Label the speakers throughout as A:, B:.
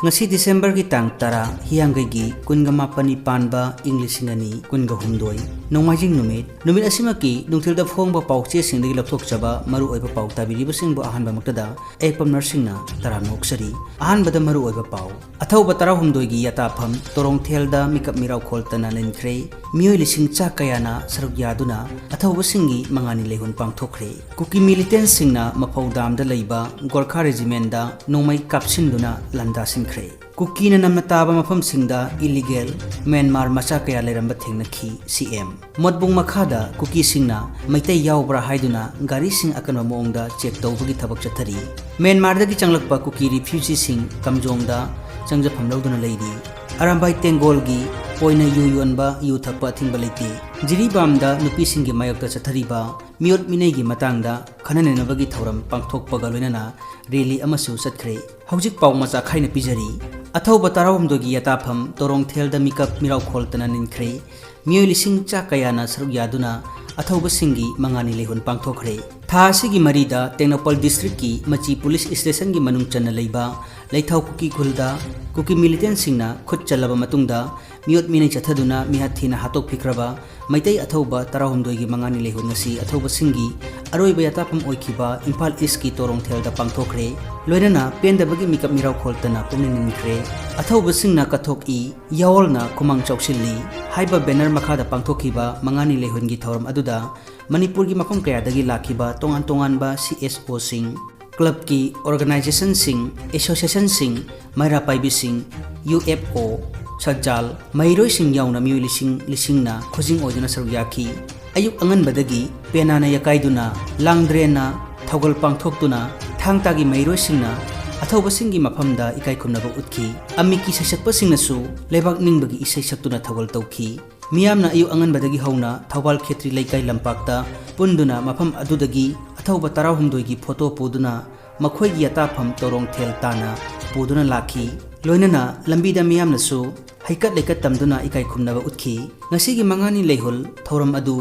A: ngasi December ki tang tara hiyangai gi kunga mapani panba English ngani kunga humdoi nongmajing numit asima ki nungthil da phongba pauche singdagi lapthok chaba maru oiba pau tabiriba singbo ahanba maktada ekpam nursing na tara noksari ahanba da maru oiba pau athauba tara humdoi gi yatapham torong thelda mikap mirau kholtana nenkhre mioi lising cha kayana saruk yaduna athauba singi mangani lehun pangthokre kuki militant singna mafaudam da leiba Gorkha regiment da nongmai kapsinduna landa sinkre kuki na namna taba mafam singda illegal Myanmar macha kaya leramba thengnakhi CM modbung makhada kuki singna maitai yaubra haiduna gari sing akanwa mongda check tawbagi thabak chathari Myanmar da gi changlakpa kuki refugee sing kamjongda changjafam lawduna leidi arambai tengol gi poina yuyonba yu thakpa thingba leite jiribamda nupi singgi mayokta chathariba miot minei gi matangda khananenabagi thoram pangthokpaga loinana rally amasu satkhre hojik paw macha khaina pijari athauba tarawumdogi yatapham torong thelda mikap mirau kholtana ninkhre mioi lising cha kayana saruk yaduna athauba singi mangani lehun pangthokre tha sigi marida Tengnapal district ki machi police station gi manung channa leiba leithau kuki khulda kuki militant singna khut chalaba matungda miot minei chathaduna mihathina hatok phikraba maitai athauba tarahumdoi gi mangani lehun ngasi athauba singi aroiba yatapham oikhiba Imphal East ki torong thelda pangthokre loinana pendabagi mikap mirau kholtana pumninkhre athauba singna kathok i yawolna kumang chausilli haiba banner makhada pangthokhiba mangani lehun gi thoram aduda Manipur gi mafam kayadagi lakhiba tongan ba CSO sing club ki organization sing association sing maira paibi sing UFO sajal mairoi sing yauna mioi lising na khojing oiduna saruyaki ayuk angan badagi penana yakaiduna langdrena thogal pangthoktuna thangtagi mairoi singna athauba singi mafamda ikai khumnaba utkhi amiki sasakpa singnasu lebak ningbagi isai saktuna thogal tawkhi miyamna ayu angan badagi hauna thawal khetri leikai lampakta punduna mafam adudagi athauba tarahumdoi gi photo puduna makhoi gi yatapham torong thel tana puduna lakhi loinana lambida miyamnasu haikat leikat tamduna ikai khumnaba utkhi ngasigi mangani leihul thoram adu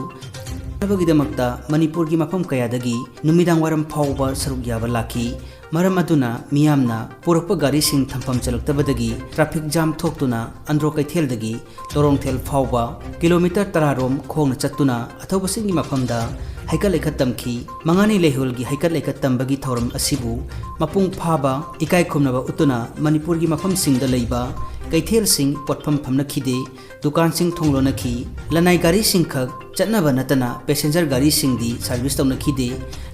A: bagidamakta Manipur gi mafam kayadagi numidang waram phawba saruk yaba lakhi maram aduna miyamna purakpa gari sing thampam chalaktabadagi traffic jam thoktuna andro kaitheldagi torong thel phawba kilometer 10 rom khongna chattuna athauba singi mafamda haikat leikat tamki mangani lehul gi haikat leikat tambagi thoram asibu mapung phaba ikai khumnaba utuna Manipur gi mafam singda leiba kaithel sing potpham phamna khide dukan sing thonglona khi lanai gari sing khak chatnaba natana passenger gari sing di service tawna khide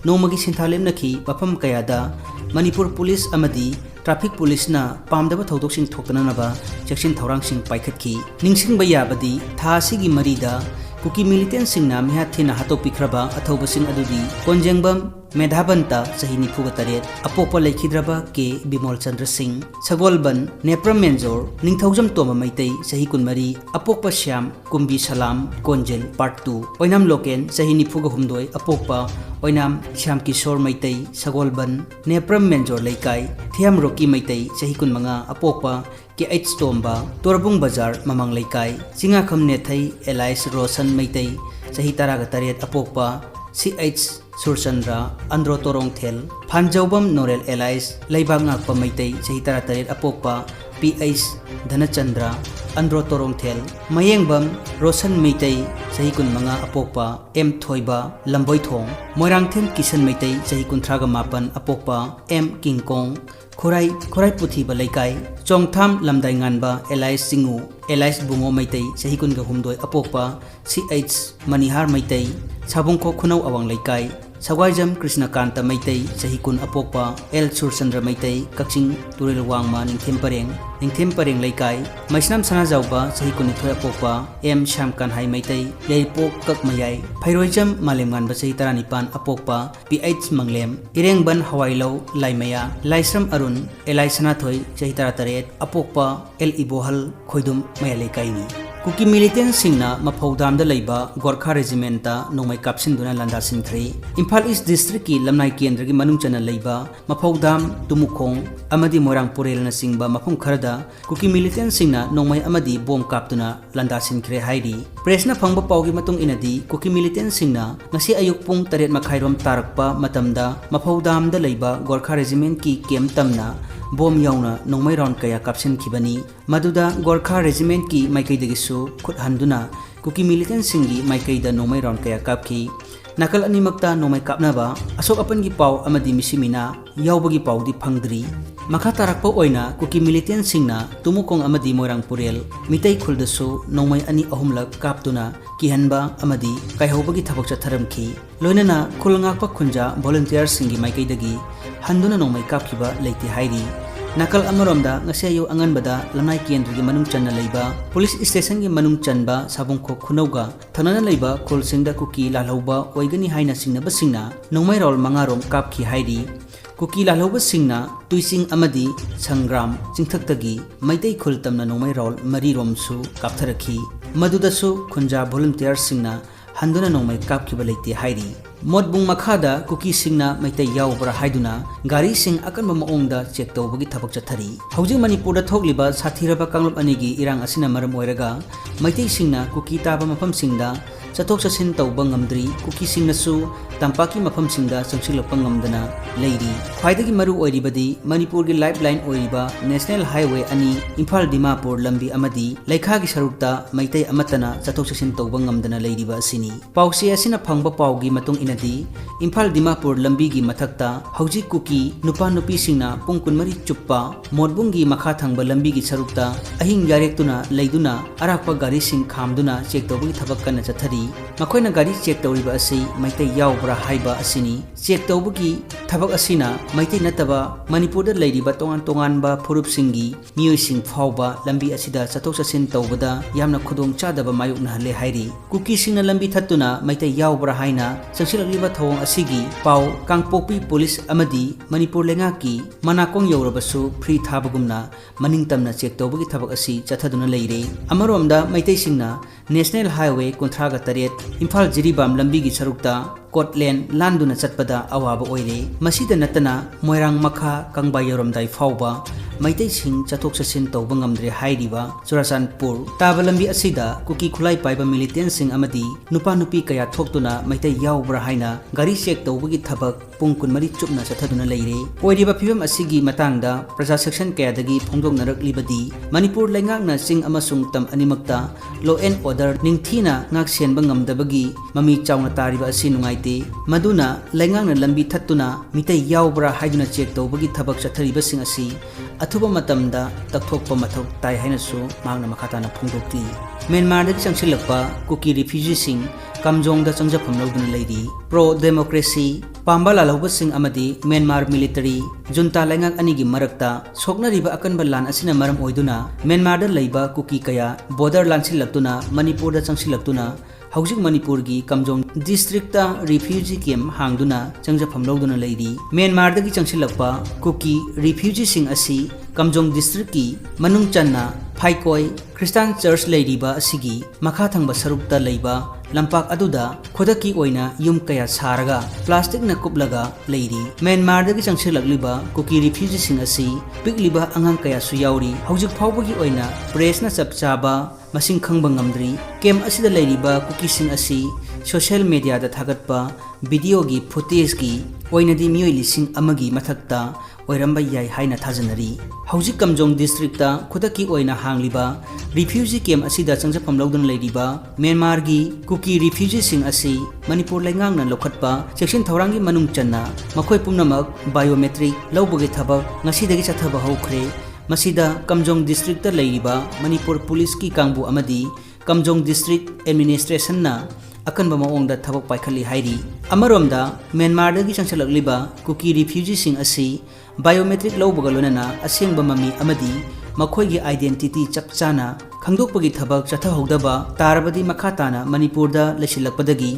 A: nomagi sinthalem na khi mafam kayada Manipur police amadi traffic police na pamdaba thodok sing thoktana naba section thorang sing paikhatki ningsing bayabadi tha sigi marida kuki militant sing na mihathina hatok pikraba athauba sing adudi konjengbam Medhabanta sahi nifuga taret apopa laikhidraba ke Bimol Chandra Singh Sagolban Nepram Menjor Ningthaujam Toma Maitai sahi kunmari apokpa Syam Kumbi Salam Konjel part 2 Oinam Loken sahi nifuga humdoi apokpa Oinam Syam Kishore Maitai Sagolban Nepram Menjor Laikai Thiam Roki Maitai sahi kunmanga apokpa ke H Tomba Torbung Bazar Mamang Laikai Singakham Nethai Elias Rosan Maitai sahi taraga taret apokpa CH Surchandra Andro Torong Thel Phanjaubam Norel Elias Leibang Ngakpa Maitai sahi tarataret apokpa PH Dhanachandra Andro Torong Thel Mayengbam Rosan Maitai sahi kun manga apokpa M Thoiba Lamboi Thong Moirangthem Kisan Maitai sahi kun thraga mapan apokpa M Kingkong Khorai Puthi Balaikai Chongtham Lamdai Nganba Elias Singu Elias Bungo Maitai sahi kun ga humdoi apokpa CH Manihar Maitai Sabungko Khunau Awang Laikai Sagwaijam Krishna Kanta Maitai sahi kun apokpa L Surchandra Maitai Kakching Turel Wangma Ningthem Pareng Laikai Maisnam Sanajauba sahi kun ithoi apokpa M Shamkan Hai Maitai Yaipok Kakmayai Phairoijam Malemgan Basai Taranipan apokpa PH Manglem Irengban Hawailau Laimaya Laisram Arun Elaisana Thoi sahi tarataret apokpa L Ibohal Khoidum Maya Laikai ni kuki militant singna mafaudam da leiba Gorkha regiment ta nongmai kapsinduna landa sinthre Imphal East district ki lamnai kendra gi manung chana leiba mafaudam tumukhong amadi morang purel na singba mafum kharada kuki militant singna nongmai amadi bom kaptuna landa sinkhre hairi press na phangba pawgi matung inadi kuki militant singna ngasi ayuk pung 8 makhairom tarakpa matamda mafaudam da leiba Gorkha regiment ki kem tamna bom yauna nongmai round kaya kapsin khibani maduda Gorkha regiment ki maikai dagisu khut handuna kuki militant singi maikai da nongmai round kaya kapki nakal animakta nongmai kapnaba asok apan gi pau amadi misimina yaubagi pau di phangdri makha tarakpa oina kuki militant singna tumukong amadi moirang purel mitai khuldasu nongmai ani ahumlak kaptuna kihanba amadi kaihobagi thabak chatharamki loinana khulngakpa khunja volunteer singi maikai dagi handuna nongmai kapkiba leiti hairi nakal amaromda ngasayu anganbada lanai kendri manung channa leiba police station gi manung chanba sabongkho khunauga thanana leiba kholsingda kuki lalhauba oigani haina singnaba singna nongmai rol mangarom kapki hairi kuki lalhauba singna tuising amadi sangram chingthaktagi maitai khultamna nongmai rol mari romsu kaptharakhi madudasu khunja volunteer singna handuna nongmai kapkiba leiti hairi modbung makhada kuki singna maitai yaubra haiduna gari sing akanba maongda check tawbagi thabak chathari hauji manipur da thokliba sathiraba kanglop anigi irang asina maram oiraga maitai singna kuki taba mafam singda chathok chasin tawba ngamdri kuki singna su tampaki mafam singda changsilapa ngamdana leiri khwaidagi maru oiribadi manipur gi lifeline oiriba national highway ani imphal dimapur lambi amadi laikha gi sarukta maitai amatana chathok chasin tawba ngamdana leiriba asini pawsi asina phangba pawgi matung inadi imphal dimapur lambi gi mathakta hauji kuki nupa nupi singna pungkun mari chuppa modbung gi makha thangba lambi gi sarukta ahing yarektuna leiduna arakpa gari sing khamduna check tawbagi thabak kana chathari makoina gari check tawriba asi maitai yaubra haiba asini check tawbagi thabak asina maitai nataba manipur da leiriba tongan tongan ba phurup singi miyoi sing phawba lambi asida chathok chasin tawbada yamna khudong chadaba mayuk na hale hairi kuki singna lambi thattuna maitai yaubra haina changsilakliba thawong asigi paw kangpokpi police amadi manipur lengaki manakong yaurabasu free thabagumna maningtamna check tawbagi thabak asi chathaduna leire amaromda maitai singna national highway kontraga taret imphal jiribam lambi gi sarukta Scotland landuna chatpada awaba oire masida natana moirang makha kangba yoromdai fawba maitai sing chathok chasin tawba ngamdre hairiba Churachandpur tabalambi asida kuki khulai paiba militant sing amadi nupa nupi kaya thoktuna maitai yaubra haina gari check tawbagi thabak pungkun mari chupna chathaduna leire oiriba phibam asigi matangda praja section kaya dagi phongdong naraklibadi manipur laingakna sing amasung tam animakta law and order ningthina ngak senba ngamdabagi mami chawna tariba asi nungai maduna laingangna lambi thattuna mitai yaubra haiduna check tawbagi thabak chathariba sing asi athuba matamda takthokpa mathau tai haina su mangna makhatana phongdokti Myanmar da changsilakpa kuki refugee sing kamjong da changjapam lawduna leiri pro democracy pamba lalauba sing amadi Myanmar military junta laingak anigi marakta soknariba akanba lan asina maram oiduna Myanmar da leiba kuki kaya border lansilaktuna Manipur da changsilaktuna Haujik Manipur gi Kamjong district ta refugee camp hangduna changjapam lawduna leiri Myanmar dagi changsilakpa kuki refugee sing asi Kamjong district ki manung channa Phaikoi Christian church leiriba asigi makha thangba sarukta leiba lampak aduda khodaki oina yum kaya saraga plastic na kuplaga leiri Myanmar dagi changsilakliba kuki refugee sing asi pikliba angang kaya su yauri haujik phawbagi oina press na chapchaba masing khangba ngamdri kem asida leiriba kuki sing asi social media da thagatpa video gi footage gi oinadi miyoi lising amagi mathakta oiramba yai haina thajanari hauji Kamjong district ta khudaki oina hangliba refugee camp asida changjapam lawdun leiriba Myanmar gi kuki refugee sing asi Manipur laingangna lokhatpa section thaurangi manung channa makhoi pumnamak biometric lawbagi thabak ngasidagi chathaba haukhre masida Kamjong district ta leiriba Manipur police ki kangbu amadi Kamjong district administration na akanba maongda thabak paikhali hairi amaromda Myanmar dagi changsalakliba kuki refugee sing asi biometric lawbaga lonana asengba mami amadi makhoigi identity chapchana khangdokpagi thabak chathahodaba tarabadi makhatana Manipur da lesilakpadagi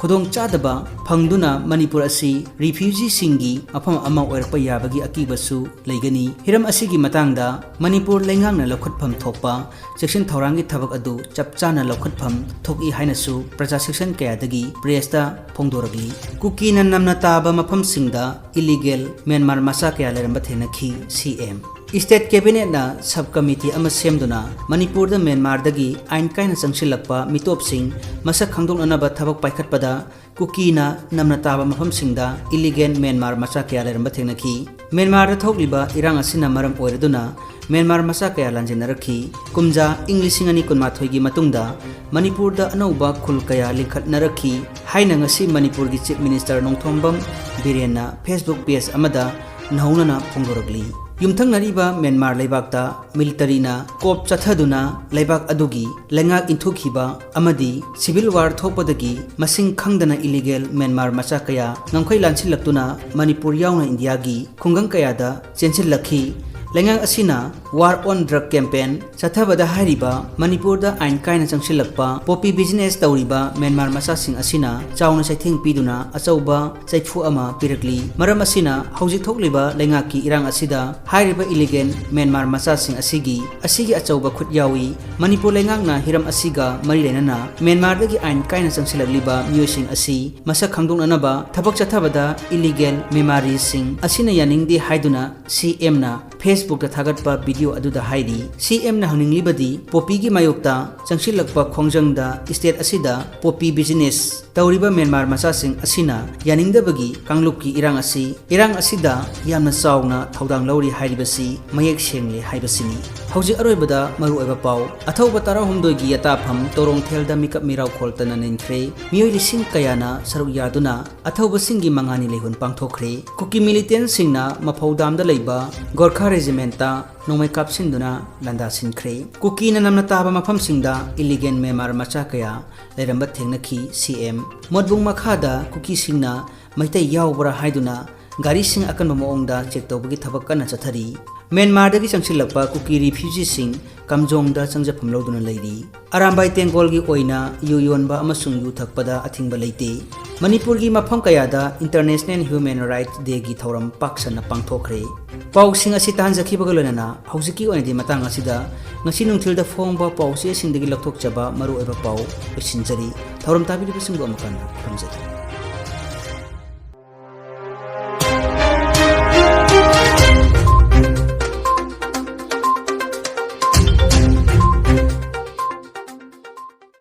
A: khodong chadaba phangduna Manipur asi refugee singi afam ama oirpa yabagi akibasu leigani hiram asigi matangda Manipur laingangna lokhatpham thokpa section thaurangi thabak adu chapchana lokhatpham thoki hainasu praja section kayadagi presta phongdoragi kuki namna taba mafam singda illegal Myanmar masa kaya leramba thenakhi CM state cabinet ना सब committee अमा सेमदुना मणिपुर दा Myanmar दगी आइन कायना चंगसिलक्पा मितोपसिंग मसक खंगदोंननबा थबक पाइखटपदा कुकीना नमना ताबा मफमसिंगदा illegal Myanmar मचा कया लेरंबा थेंगनखी Myanmar दा थोकलिबा इरांग असिना मरम ओइरदुना म्यांमार मचा कया लांजिनरखी कुमजा इंग 2012 गी मतुंगदा मणिपुर दा अनौबा खुल कया लिंखटनरखी हाइना ngasi मणिपुर गी चीफ मिनिस्टर नोंथोंबम बिरेनना फेसबुक पेज अमदा नौनना फोंगोरगली युमथंगनरिबा म्यांमार लेबाकता मिलिटरीना कोप चथदुना लेबाक अदुगी लेंगाक इंथुखिबा अमदी सिविल वार थोपदगी मसिंग खंगदना इलीगल म्यांमार मचा कया नंखै लांसिलक्तुना मणिपुर यावना इंडियागी खुंगंग कयादा चेंसिलखी लेंगाक असिना वार ऑन ड्रग कैंपेन चथबदा हारिबा मणिपुर दा आइन कायना चंगसिलक्पा पॉपी बिजनेस तौरिबा म्यांमार मचासिंग असिना चावना सैथिंग पिदुना अचौबा चैफु अमा पिरकली मरम असिना हौजिक थोकलिबा लेंगाकी इरांग असिदा हारिबा इलीगल म्यांमार मचासिंग असिगी अचौबा खुद यावी मणिपुर लेंगाकना हिरम असिगा मरी लेनना म्यांमार दगी आइन कायना चंगसिलक्लिबा मियोसिंग असी मसक खंगदोंननबा थबक चथबदा इलीगल मेमारीसिंग असिना यानिंगदि हाइदुना सीएम ना फेसबुक थागतपा वीडियो अदुदा हाइरी सीएम ना हंगलिबदी पॉपी की मायोक्ता चंगसिलक्पा खोंजंगदा स्टेट असिदा पॉपी बिजनेस तौरिबा म्यांमार मचासिंग असिना यानिंगदबगी कांगलुपकी इरांग असिदा यामना चावना थौदांग लौरी हाइरिबसी मयेक सेंगले हाइबसिनी हौजिक अरोइबदा मरु ओइबा पाव अथौबा 13 गी यताफम तोरोंथेलदा मिकअप मिराव खोलतना निनख्रे मियोय लिसिंग कयाना सरुक यादुना अथौबा सिंगी मंगानी लेहुन पांगथोखरे कुकी मिलिटेंट सिंगना मफौदामदा लेबा गोरखा रेजिमेंटा नोंमै कापसिनदुना लंदासिनख्रे कुकीना नमना ताबा मफमसिंगदा इलीगल म्यांमार मचा कया लेरंबा थेंगनखी सीएम मोदबुंग मखादा कुकी सिंगना मैतै यावबरा हाइदुना गाड़ी सिंग अकनबा मओंगदा चेक तौबगी थबक कन्ना चथरी म्यांमार दगी चंगसिलक्पा कुकी रिफ्यूजी सिंग कमजोंगदा चंगजफम लौदुना लेरी अरामबाई तेंगोलगी ओइना यु योनबा अमसुंग यु थकपदा अथिंगबा लेते मणिपुर की मफम कयादा इंटरनेशनल ह्यूमन राइट्स डे की थौरम पाक्सना पांगथोखरे पाउसिंग असि तानजखिबगा लोनना हौजिकी ओइनदि Matang असिदा ngasi nungthilda phongba pause singdagi lakthokchaba maru oiba pau osinjari thauram tabiribasingbu amakana khamjari।